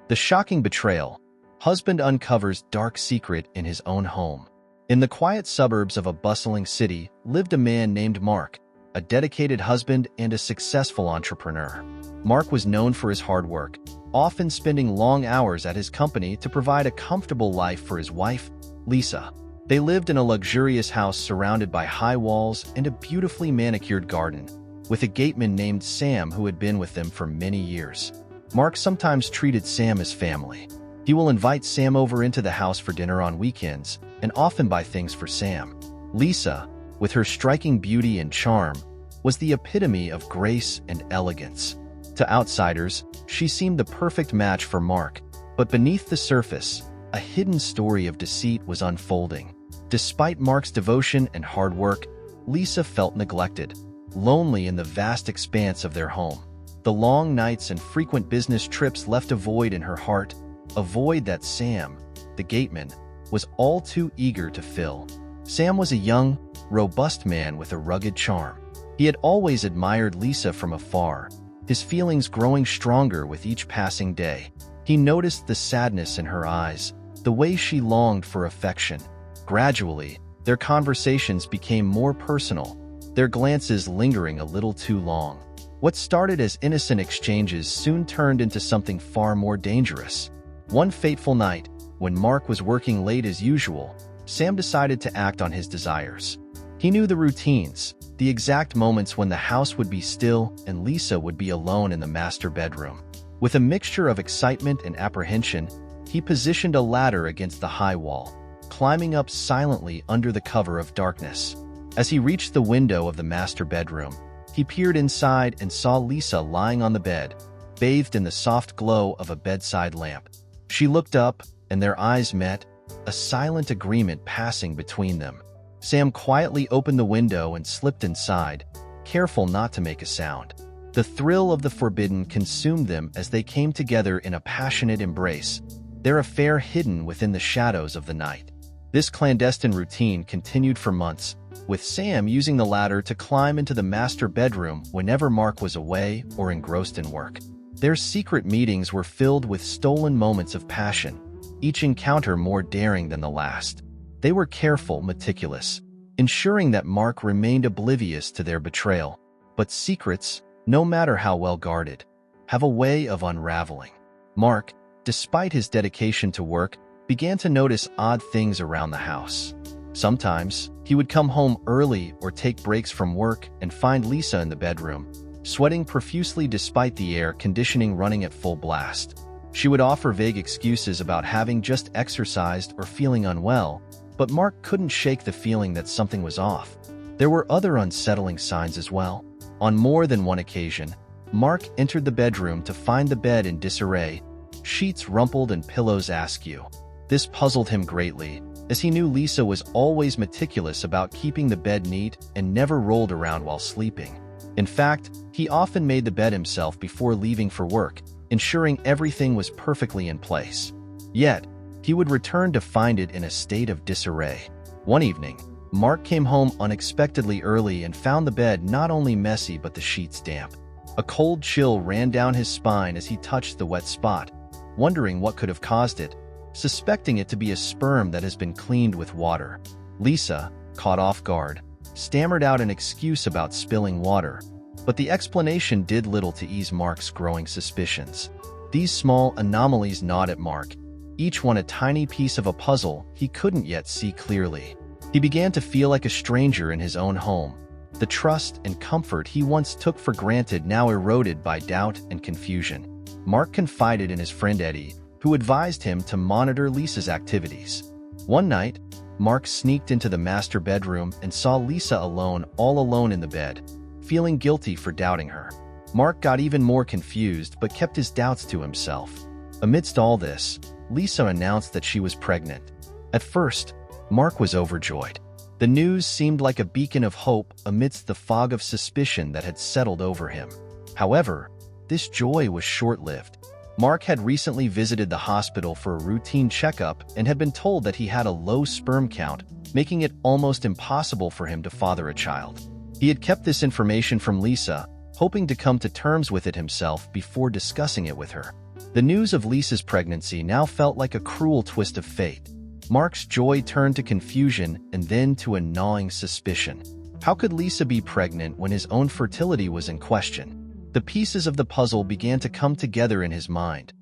The shocking betrayal. Husband uncovers dark secret in his own home. In the quiet suburbs of a bustling city lived a man named Mark, a dedicated husband and a successful entrepreneur. Mark was known for his hard work, often spending long hours at his company to provide a comfortable life for his wife, Lisa. They lived in a luxurious house surrounded by high walls and a beautifully manicured garden, with a gateman named Sam who had been with them for many years. Mark sometimes treated Sam as family. He will invite Sam over into the house for dinner on weekends and often buy things for Sam. Lisa, with her striking beauty and charm, was the epitome of grace and elegance. To outsiders, she seemed the perfect match for Mark, but beneath the surface, a hidden story of deceit was unfolding. Despite Mark's devotion and hard work, Lisa felt neglected, lonely in the vast expanse of their home. The long nights and frequent business trips left a void in her heart, a void that Sam, the gateman, was all too eager to fill. Sam was a young, robust man with a rugged charm. He had always admired Lisa from afar, his feelings growing stronger with each passing day. He noticed the sadness in her eyes, the way she longed for affection. Gradually, their conversations became more personal, their glances lingering a little too long. What started as innocent exchanges soon turned into something far more dangerous. One fateful night, when Mark was working late as usual, Sam decided to act on his desires. He knew the routines, the exact moments when the house would be still and Lisa would be alone in the master bedroom. With a mixture of excitement and apprehension, he positioned a ladder against the high wall, climbing up silently under the cover of darkness. As he reached the window of the master bedroom, he peered inside and saw Lisa lying on the bed, bathed in the soft glow of a bedside lamp. She looked up, and their eyes met, a silent agreement passing between them. Sam quietly opened the window and slipped inside, careful not to make a sound. The thrill of the forbidden consumed them as they came together in a passionate embrace, their affair hidden within the shadows of the night. This clandestine routine continued for months, with Sam using the ladder to climb into the master bedroom whenever Mark was away or engrossed in work. Their secret meetings were filled with stolen moments of passion, each encounter more daring than the last. They were careful, meticulous, ensuring that Mark remained oblivious to their betrayal. But secrets, no matter how well guarded, have a way of unraveling. Mark, despite his dedication to work, began to notice odd things around the house. Sometimes, he would come home early or take breaks from work and find Lisa in the bedroom, sweating profusely despite the air conditioning running at full blast. She would offer vague excuses about having just exercised or feeling unwell, but Mark couldn't shake the feeling that something was off. There were other unsettling signs as well. On more than one occasion, Mark entered the bedroom to find the bed in disarray, sheets rumpled and pillows askew. This puzzled him greatly, as he knew Lisa was always meticulous about keeping the bed neat and never rolled around while sleeping. In fact, he often made the bed himself before leaving for work, ensuring everything was perfectly in place. Yet, he would return to find it in a state of disarray. One evening, Mark came home unexpectedly early and found the bed not only messy but the sheets damp. A cold chill ran down his spine as he touched the wet spot, wondering what could have caused it, suspecting it to be a sperm that has been cleaned with water. Lisa, caught off guard, stammered out an excuse about spilling water, but the explanation did little to ease Mark's growing suspicions. These small anomalies gnawed at Mark, each one a tiny piece of a puzzle he couldn't yet see clearly. He began to feel like a stranger in his own home, the trust and comfort he once took for granted now eroded by doubt and confusion. Mark confided in his friend Eddie, who advised him to monitor Lisa's activities. One night, Mark sneaked into the master bedroom and saw Lisa all alone in the bed, feeling guilty for doubting her. Mark got even more confused but kept his doubts to himself. Amidst all this, Lisa announced that she was pregnant. At first, Mark was overjoyed. The news seemed like a beacon of hope amidst the fog of suspicion that had settled over him. However, this joy was short-lived. Mark had recently visited the hospital for a routine checkup and had been told that he had a low sperm count, making it almost impossible for him to father a child. He had kept this information from Lisa, hoping to come to terms with it himself before discussing it with her. The news of Lisa's pregnancy now felt like a cruel twist of fate. Mark's joy turned to confusion and then to a gnawing suspicion. How could Lisa be pregnant when his own fertility was in question? The pieces of the puzzle began to come together in his mind.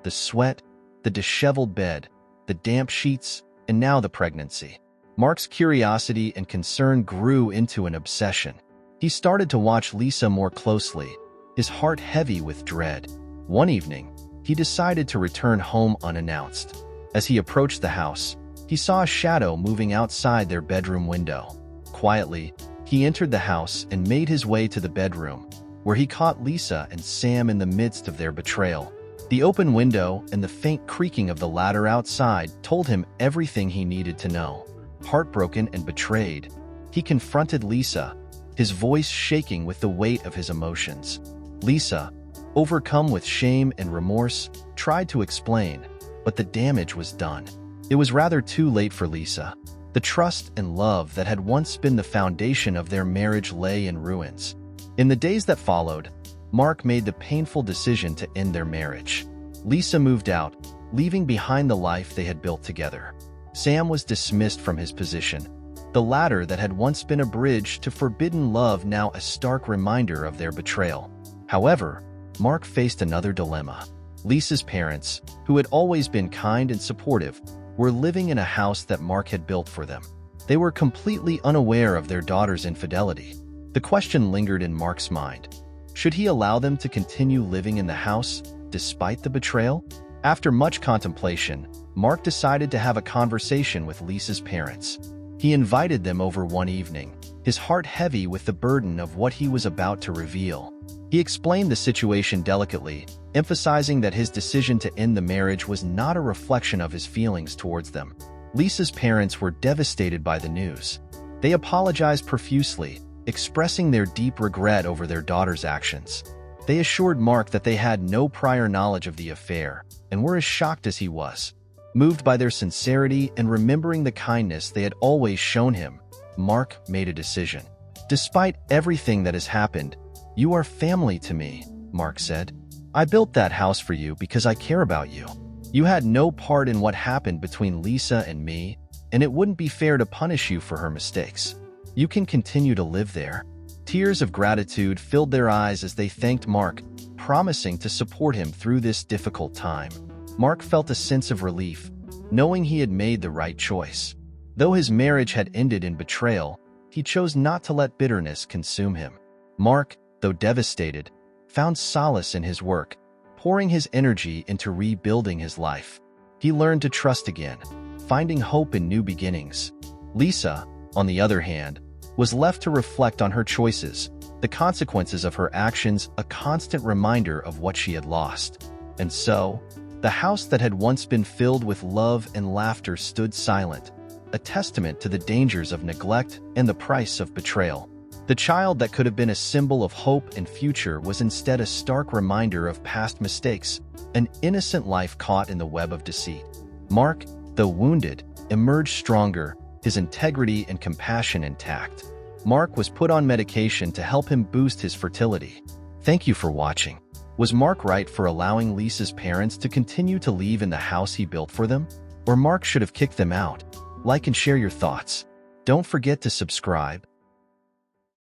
The sweat, the disheveled bed, the damp sheets, and now the pregnancy. Mark's curiosity and concern grew into an obsession. He started to watch Lisa more closely, his heart heavy with dread. One evening, he decided to return home unannounced. As he approached the house, he saw a shadow moving outside their bedroom window. Quietly, he entered the house and made his way to the bedroom, where he caught Lisa and Sam in the midst of their betrayal. The open window and the faint creaking of the ladder outside told him everything he needed to know. Heartbroken and betrayed, he confronted Lisa, his voice shaking with the weight of his emotions. Lisa, overcome with shame and remorse, tried to explain, but the damage was done. It was rather too late for Lisa. The trust and love that had once been the foundation of their marriage lay in ruins. In the days that followed, Mark made the painful decision to end their marriage. Lisa moved out, leaving behind the life they had built together. Sam was dismissed from his position, the ladder that had once been a bridge to forbidden love now a stark reminder of their betrayal. However, Mark faced another dilemma. Lisa's parents, who had always been kind and supportive, were living in a house that Mark had built for them. They were completely unaware of their daughter's infidelity. The question lingered in Mark's mind. Should he allow them to continue living in the house, despite the betrayal? After much contemplation, Mark decided to have a conversation with Lisa's parents. He invited them over one evening, his heart heavy with the burden of what he was about to reveal. He explained the situation delicately, emphasizing that his decision to end the marriage was not a reflection of his feelings towards them. Lisa's parents were devastated by the news. They apologized profusely, expressing their deep regret over their daughter's actions. They assured Mark that they had no prior knowledge of the affair and were as shocked as he was. Moved by their sincerity and remembering the kindness they had always shown him, Mark made a decision. "Despite everything that has happened, you are family to me," Mark said. "I built that house for you because I care about you. You had no part in what happened between Lisa and me, and it wouldn't be fair to punish you for her mistakes. You can continue to live there." Tears of gratitude filled their eyes as they thanked Mark, promising to support him through this difficult time. Mark felt a sense of relief, knowing he had made the right choice. Though his marriage had ended in betrayal, he chose not to let bitterness consume him. Mark, though devastated, found solace in his work, pouring his energy into rebuilding his life. He learned to trust again, finding hope in new beginnings. Lisa, on the other hand, was left to reflect on her choices, the consequences of her actions a constant reminder of what she had lost. And so, the house that had once been filled with love and laughter stood silent, a testament to the dangers of neglect and the price of betrayal. The child that could have been a symbol of hope and future was instead a stark reminder of past mistakes, an innocent life caught in the web of deceit. Mark, though wounded, emerged stronger, his integrity and compassion intact. Mark was put on medication to help him boost his fertility. Thank you for watching. Was Mark right for allowing Lisa's parents to continue to live in the house he built for them? Or Mark should have kicked them out? Like and share your thoughts. Don't forget to subscribe